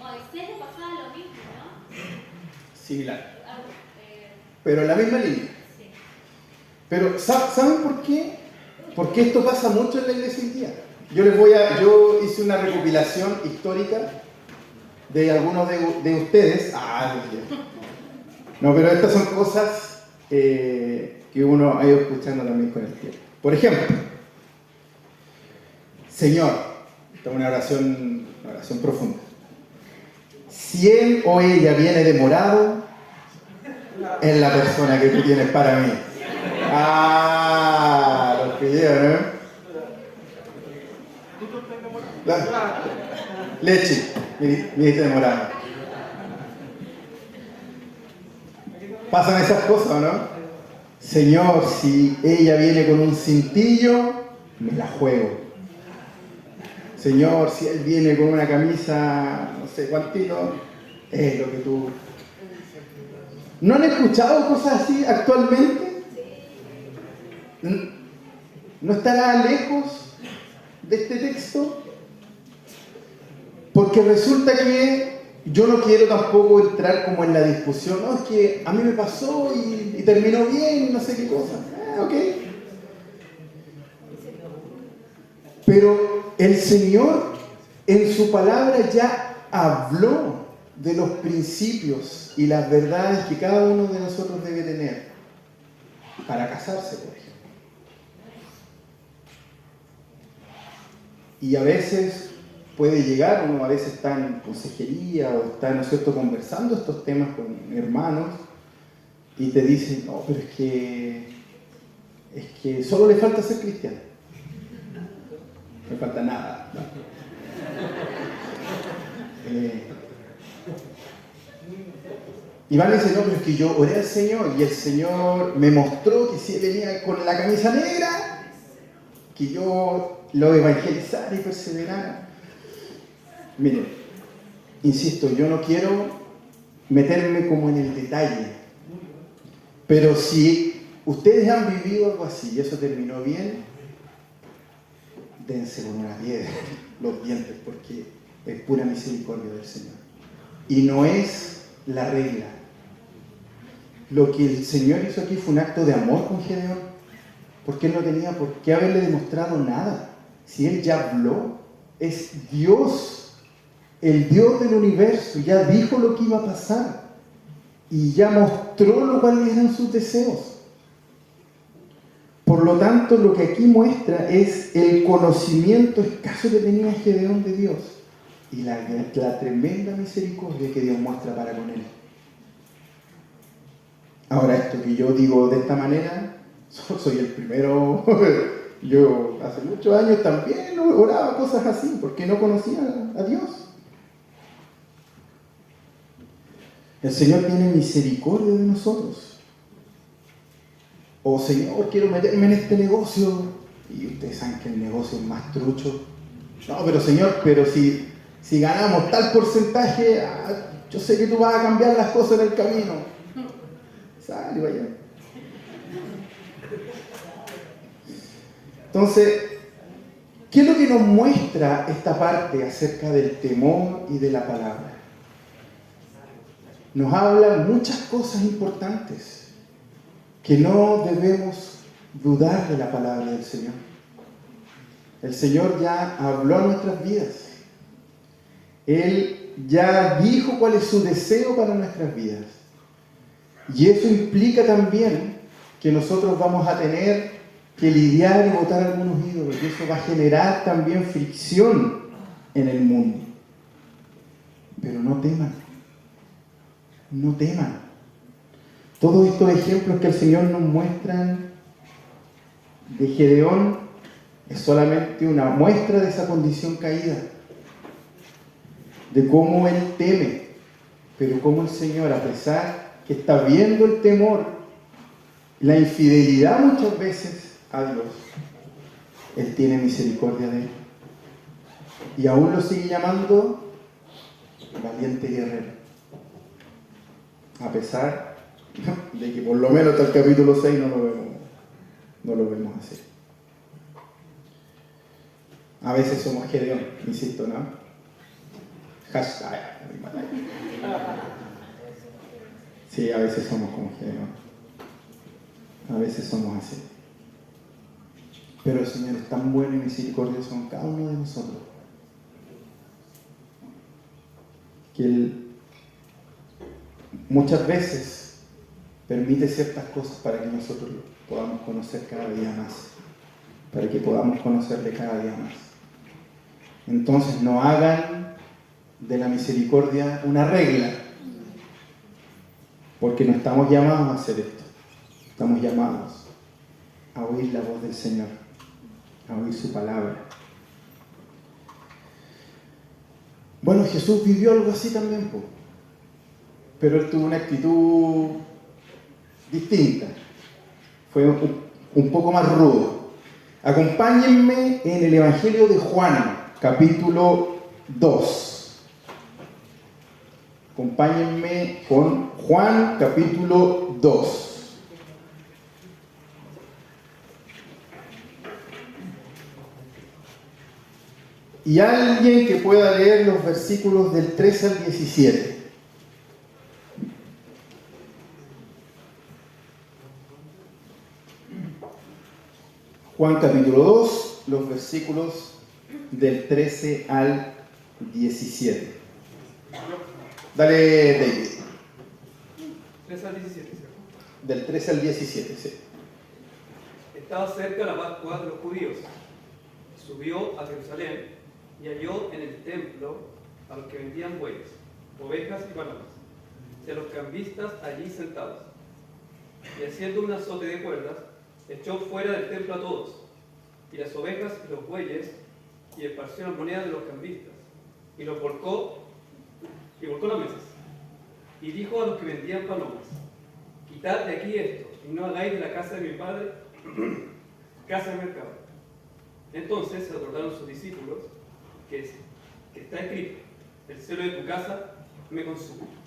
S2: Moisés le pasaba lo mismo, ¿no?
S1: Similar. Pero en la misma línea.
S2: Sí.
S1: Pero ¿saben por qué? Porque esto pasa mucho en la iglesia hoy día. Yo hice una recopilación histórica de algunos de ustedes. No, pero estas son cosas que uno ha ido escuchando también con el tiempo. Por ejemplo, Señor, esta es una oración una oración profunda. Si él o ella viene demorado, es la persona que tú tienes para mí. Ah, los pidieron, ¿eh? Leche, viniste demorado. Pasan esas cosas, ¿o no? Señor, si ella viene con un cintillo, me la juego. Señor, si él viene con una camisa, no sé cuántito, es lo que tú... ¿No han escuchado cosas así actualmente? ¿No estará lejos de este texto? Porque resulta que yo no quiero tampoco entrar como en la discusión, no, es que a mí me pasó y terminó bien, no sé qué cosa. Ok. Pero el Señor en su palabra ya habló de los principios y las verdades que cada uno de nosotros debe tener para casarse, por ejemplo. Y a veces puede llegar, uno a veces está en consejería o está, ¿no es cierto?, conversando estos temas con hermanos y te dicen, no, pero es que solo le falta ser cristiano. No le falta nada. ¿No? Y van y dicen, no, pero es que yo oré al Señor y el Señor me mostró que si él venía con la camisa negra, que yo lo evangelizara y perseverara. Miren, insisto, yo no quiero meterme como en el detalle, pero si ustedes han vivido algo así y eso terminó bien, dense con una piedra los dientes, porque es pura misericordia del Señor. Y no es la regla. Lo que el Señor hizo aquí fue un acto de amor con Gedeón, porque él no tenía por qué haberle demostrado nada. Si él ya habló, es Dios, el Dios del universo, ya dijo lo que iba a pasar y ya mostró lo cuales eran sus deseos. Por lo tanto, lo que aquí muestra es el conocimiento escaso que tenía Gedeón de Dios y la tremenda misericordia que Dios muestra para con él. Ahora, esto que yo digo de esta manera, soy el primero. Yo hace muchos años también oraba cosas así, porque no conocía a Dios. El Señor tiene misericordia de nosotros. O Señor, quiero meterme en este negocio. Y ustedes saben que el negocio es más trucho. No, pero Señor, pero si ganamos tal porcentaje, yo sé que tú vas a cambiar las cosas en el camino. Sale, vaya. Entonces, ¿qué es lo que nos muestra esta parte acerca del temor y de la palabra? Nos habla muchas cosas importantes que no debemos dudar de la palabra del Señor. El Señor ya habló a nuestras vidas. Él ya dijo cuál es su deseo para nuestras vidas. Y eso implica también que nosotros vamos a tener que lidiar y botar algunos ídolos, y eso va a generar también fricción en el mundo. Pero no teman, no teman. Todos estos ejemplos que el Señor nos muestra de Gedeón es solamente una muestra de esa condición caída, de cómo él teme, pero cómo el Señor, a pesar que está viendo el temor, la infidelidad muchas veces a Dios, Él tiene misericordia de él. Y aún lo sigue llamando valiente guerrero. A pesar de que por lo menos hasta el capítulo 6 no lo vemos así. A veces somos Gedeón, insisto, ¿no? Hashtag. Sí, a veces somos como Gedeón. A veces somos así. Pero el Señor es tan bueno y misericordioso con cada uno de nosotros que Él muchas veces permite ciertas cosas para que nosotros lo podamos conocer cada día más, para que podamos conocerle cada día más. Entonces no hagan de la misericordia una regla, porque no estamos llamados a hacer esto, estamos llamados a oír la voz del Señor, a oír su palabra. Bueno, Jesús vivió algo así también, pero él tuvo una actitud distinta, fue un poco más rudo. Acompáñenme en el Evangelio de Juan, capítulo 2. Acompáñenme con Juan, capítulo 2. Y alguien que pueda leer los versículos del 13 al 17. Juan capítulo 2, los versículos del 13 al 17. Dale, David.
S3: 13 al 17, ¿cierto?
S1: Del 13 al 17, sí.
S3: Estaba cerca la Pascua de los judíos. Subió a Jerusalén y halló en el templo a los que vendían bueyes, ovejas y palomas, y a los cambistas allí sentados. Y haciendo un azote de cuerdas, echó fuera del templo a todos, y las ovejas y los bueyes, y esparció las monedas de los cambistas, y volcó las mesas. Y dijo a los que vendían palomas: quitad de aquí esto, y no hagáis de la casa de mi padre casa de mercado. Entonces se acordaron sus discípulos que está escrito: el celo de tu casa me consume.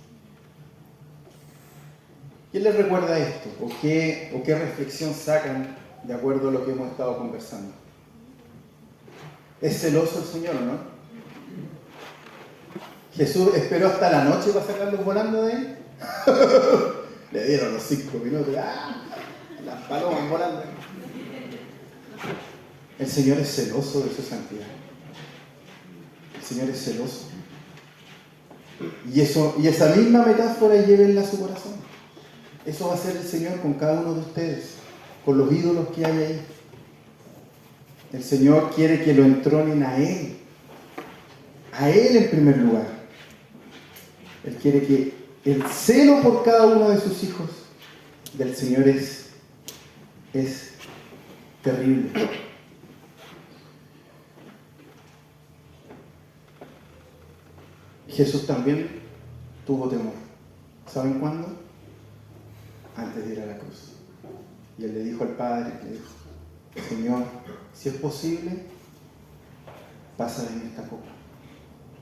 S1: ¿Quién les recuerda esto? ¿O qué reflexión sacan de acuerdo a lo que hemos estado conversando? ¿Es celoso el Señor o no? ¿Jesús esperó hasta la noche para sacarlos volando de ahí? Le dieron los 5 minutos. ¡Ah! Las palomas volando. El Señor es celoso de su santidad. El Señor es celoso. Y esa misma metáfora llévenla a su corazón. Eso va a ser el Señor con cada uno de ustedes, con los ídolos que hay ahí. El Señor quiere que lo entronen a Él en primer lugar. Él quiere que el celo por cada uno de sus hijos del Señor es terrible. Jesús también tuvo temor. ¿Saben cuándo? Antes de ir a la cruz. Y él le dijo al Padre, Señor, si es posible, pasa de mí esta copa.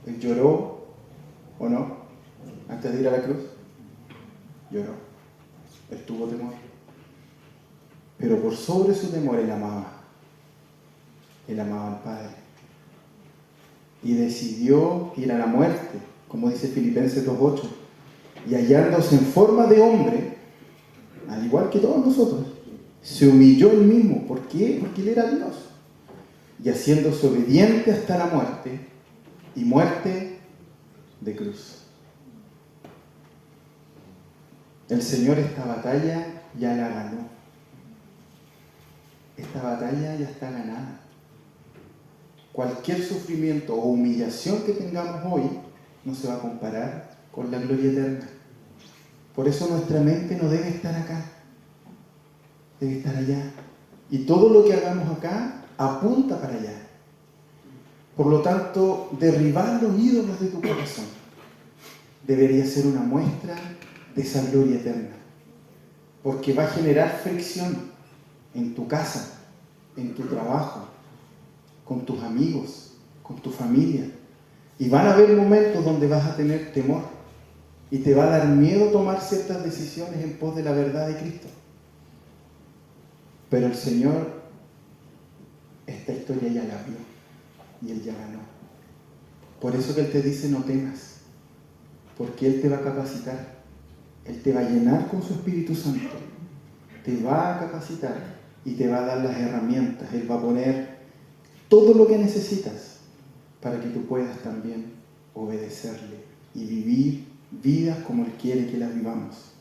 S1: Él lloró, ¿o no? Antes de ir a la cruz, lloró. Él tuvo temor. Pero por sobre su temor, él amaba. Él amaba al Padre. Y decidió ir a la muerte, como dice Filipenses 2:8. Y hallándose en forma de hombre, al igual que todos nosotros, se humilló él mismo. ¿Por qué? Porque él era Dios. Y haciéndose obediente hasta la muerte, y muerte de cruz. El Señor esta batalla ya la ganó. Esta batalla ya está ganada. Cualquier sufrimiento o humillación que tengamos hoy no se va a comparar con la gloria eterna. Por eso nuestra mente no debe estar acá, debe estar allá. Y todo lo que hagamos acá apunta para allá. Por lo tanto, derribar los ídolos de tu corazón debería ser una muestra de esa gloria eterna. Porque va a generar fricción en tu casa, en tu trabajo, con tus amigos, con tu familia. Y van a haber momentos donde vas a tener temor y te va a dar miedo tomar ciertas decisiones en pos de la verdad de Cristo. Pero el Señor, esta historia ya la vio y Él ya ganó. Por eso que Él te dice: no temas, porque Él te va a capacitar. Él te va a llenar con su Espíritu Santo, te va a capacitar y te va a dar las herramientas. Él va a poner todo lo que necesitas para que tú puedas también obedecerle y vivir vidas como Él quiere que las vivamos.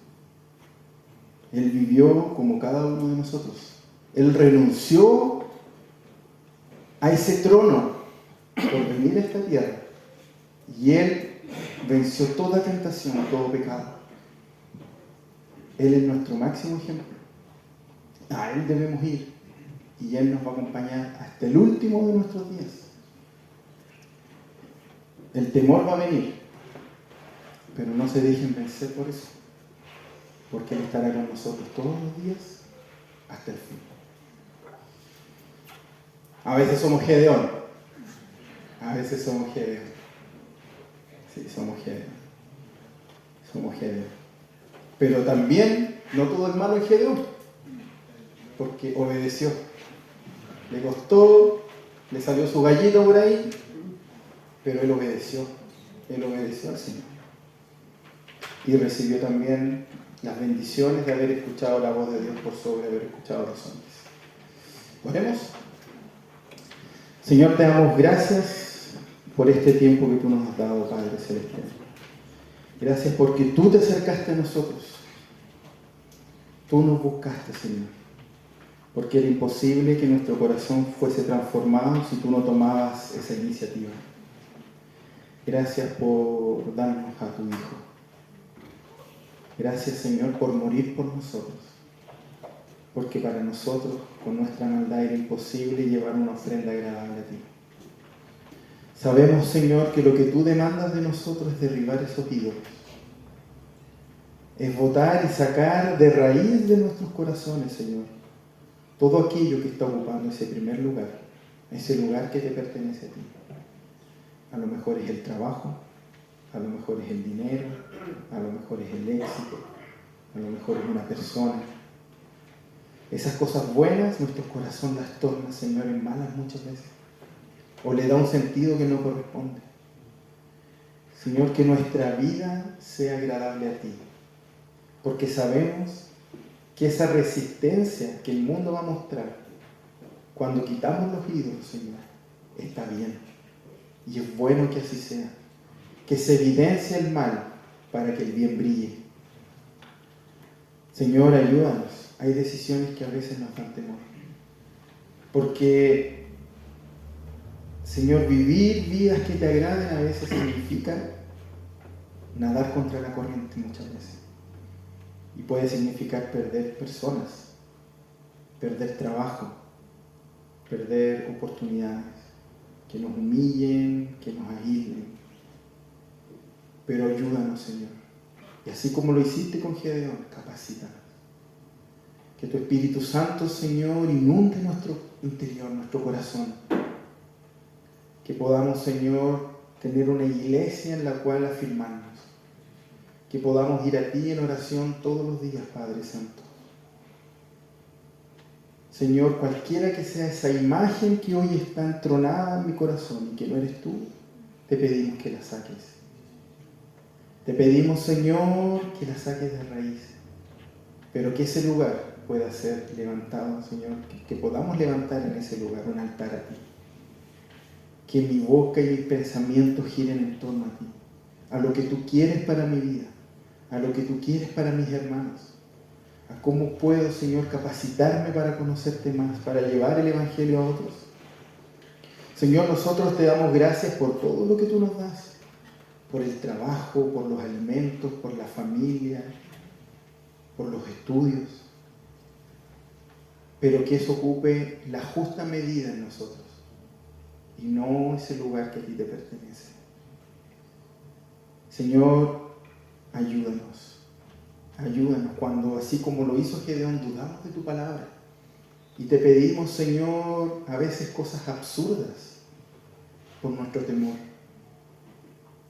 S1: Él vivió como cada uno de nosotros. Él renunció a ese trono por venir a esta tierra Y Él venció toda tentación, todo pecado. Él es nuestro máximo ejemplo. A Él debemos ir y Él nos va a acompañar hasta el último de nuestros días. El temor va a venir, pero no se dejen vencer por eso, porque Él estará con nosotros todos los días hasta el fin. A veces somos Gedeón. A veces somos Gedeón. Sí, somos Gedeón. Somos Gedeón. Pero también no todo el malo es Gedeón, porque obedeció. Le costó, le salió su gallito por ahí, pero él obedeció. Él obedeció al Señor. Y recibió también las bendiciones de haber escuchado la voz de Dios por sobre haber escuchado a los hombres. Oremos. Señor, te damos gracias por este tiempo que tú nos has dado, Padre Celestial. Gracias porque tú te acercaste a nosotros. Tú nos buscaste, Señor. Porque era imposible que nuestro corazón fuese transformado si tú no tomabas esa iniciativa. Gracias por darnos a tu Hijo. Gracias, Señor, por morir por nosotros. Porque para nosotros, con nuestra maldad, era imposible llevar una ofrenda agradable a ti. Sabemos, Señor, que lo que tú demandas de nosotros es derribar esos ídolos. Es botar y sacar de raíz de nuestros corazones, Señor, todo aquello que está ocupando ese primer lugar, ese lugar que te pertenece a ti. A lo mejor es el trabajo, a lo mejor es el dinero, a lo mejor es el éxito, a lo mejor es una persona. Esas cosas buenas, nuestro corazón las torna, Señor, en malas muchas veces. O le da un sentido que no corresponde. Señor, que nuestra vida sea agradable a ti. Porque sabemos que esa resistencia que el mundo va a mostrar, cuando quitamos los ídolos, Señor, está bien. Y es bueno que así sea. Que se evidencie el mal para que el bien brille. Señor, ayúdanos. Hay decisiones que a veces nos dan temor. Porque, Señor, vivir vidas que te agraden a veces significa nadar contra la corriente muchas veces. Y puede significar perder personas, perder trabajo, perder oportunidades, que nos humillen, que nos aíslen. Pero ayúdanos, Señor. Y así como lo hiciste con Gedeón, capacítanos. Que tu Espíritu Santo, Señor, inunde nuestro interior, nuestro corazón. Que podamos, Señor, tener una iglesia en la cual afirmarnos. Que podamos ir a ti en oración todos los días, Padre Santo. Señor, cualquiera que sea esa imagen que hoy está entronada en mi corazón y que no eres tú, te pedimos que la saques. Te pedimos, Señor, que la saques de raíz, pero que ese lugar pueda ser levantado, Señor, que podamos levantar en ese lugar un altar a ti. Que mi boca y mis pensamientos giren en torno a ti, a lo que tú quieres para mi vida, a lo que tú quieres para mis hermanos, a cómo puedo, Señor, capacitarme para conocerte más, para llevar el Evangelio a otros. Señor, nosotros te damos gracias por todo lo que tú nos das, por el trabajo, por los alimentos, por la familia, por los estudios, pero que eso ocupe la justa medida en nosotros y no ese lugar que a ti te pertenece. Señor, ayúdanos cuando, así como lo hizo Gedeón, dudamos de tu palabra y te pedimos, Señor, a veces cosas absurdas por nuestro temor.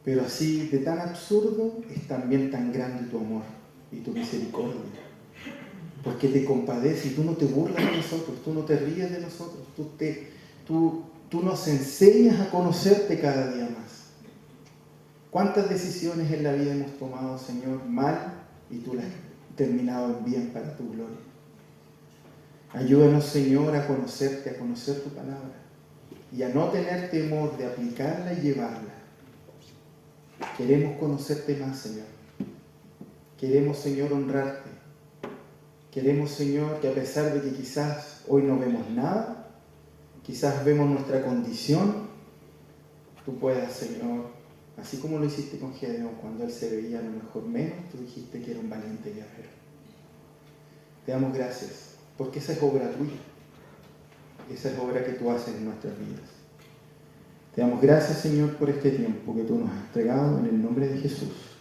S1: Pero así, de tan absurdo, es también tan grande tu amor y tu misericordia. Porque te compadeces y tú no te burlas de nosotros, tú no te ríes de nosotros, tú nos enseñas a conocerte cada día más. ¿Cuántas decisiones en la vida hemos tomado, Señor, mal y tú las has terminado en bien para tu gloria? Ayúdanos, Señor, a conocerte, a conocer tu palabra y a no tener temor de aplicarla y llevarla. Queremos conocerte más, Señor. Queremos, Señor, honrarte. Queremos, Señor, que a pesar de que quizás hoy no vemos nada, quizás vemos nuestra condición, tú puedas, Señor, Así como lo hiciste con Gedeón, cuando él se veía a lo mejor menos, tú dijiste que era un valiente guerrero. Te damos gracias, porque esa es obra tuya. Esa es obra que tú haces en nuestras vidas. Te damos gracias, Señor, por este tiempo que tú nos has entregado en el nombre de Jesús.